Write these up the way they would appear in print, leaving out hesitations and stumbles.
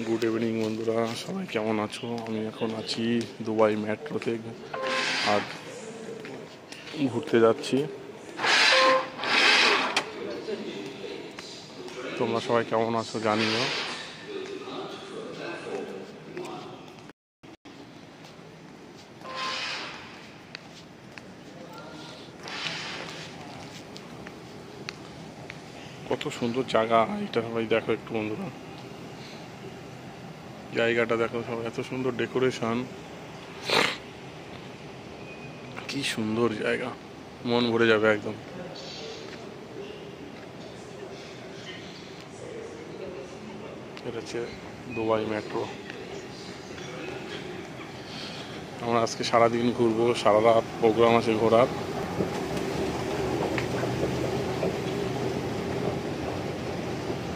Good evening বন্ধুরা, সবাই কেমন আছো? আমি এখন আছি দুবাই মেট্রোতে আর ঘুরতে যাচ্ছি। তোমরা সবাই কেমন আছো জানিও। কত সুন্দর জায়গা এটা, সবাই দেখো একটু বন্ধুরা, জায়গাটা দেখো সবাই, এত সুন্দর ডেকোরেশন, কি সুন্দর জায়গা, মন ভরে যাবে একদম। এটা হচ্ছে দুবাই মেট্রো। আমরা আজকে সারাদিন ঘুরবো, সারা রাত প্রোগ্রাম আছে ঘোরার।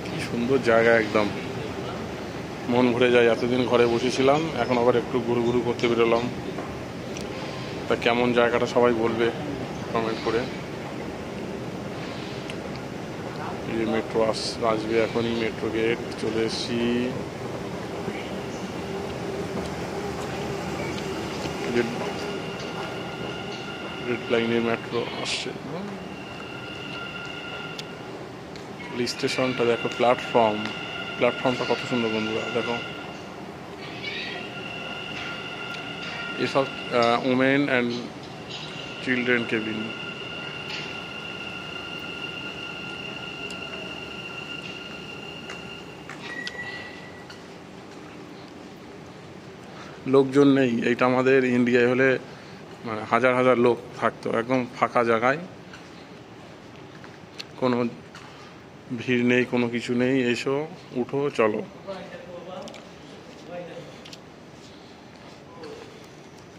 কি সুন্দর জায়গা, একদম মন ভরে যায়। এতদিন ঘরে বসেছিলাম, এখন আবার একটু ঘুরু ঘুরু করতে বেরোলাম। তা কেমন জায়গাটা সবাই বলবে কমেন্ট করে। এই মেট্রো আসবে এখনই, মেট্রো গেট চলে এসেছি। রেড লাইনের মেট্রো আসছে। স্টেশনটা দেখো, প্ল্যাটফর্মটা কত সুন্দর বন্ধুরা, দেখো এসব ওমেন অ্যান্ড চিলড্রেন কেবিন। লোকজন নেই, এইটা আমাদের ইন্ডিয়ায় হলে মানে হাজার হাজার লোক থাকতো, একদম ফাঁকা জায়গায়, কোনো ভিড় নেই, কোনো কিছু নেই। এসো, উঠো, চলো।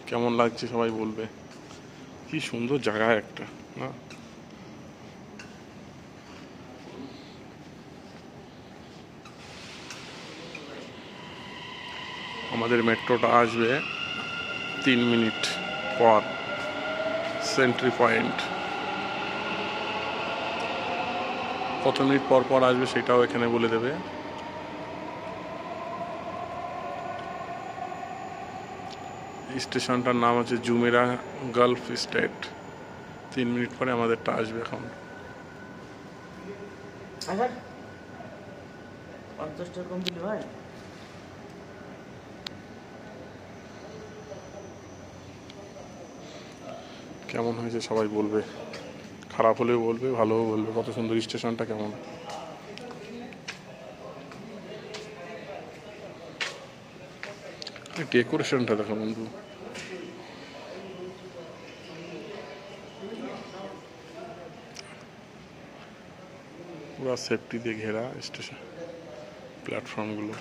কেমন লাগছে সবাই বলবে। কি সুন্দর জায়গা একটা না? আমাদের মেট্রোটা আসবে 3 মিনিট পর, সেন্ট্রি পয়েন্ট। কত মিনিট পর পর আসবে সেটাও এখানে বলে দেবে। স্টেশনটার নাম হচ্ছে জুমেরা গালফ স্টেট। 3 মিনিট পরে আমাদেরটা আসবে এখন। কেমন হয়েছে সবাই বলবে, খারাপ হলেও বলবে, ভালোও বলবে। কত সুন্দর স্টেশনটা, কেমন ডেকোরেশনটা দেখো বন্ধু। পুরো সেফটি দিয়ে ঘেরা স্টেশন প্ল্যাটফর্মগুলো।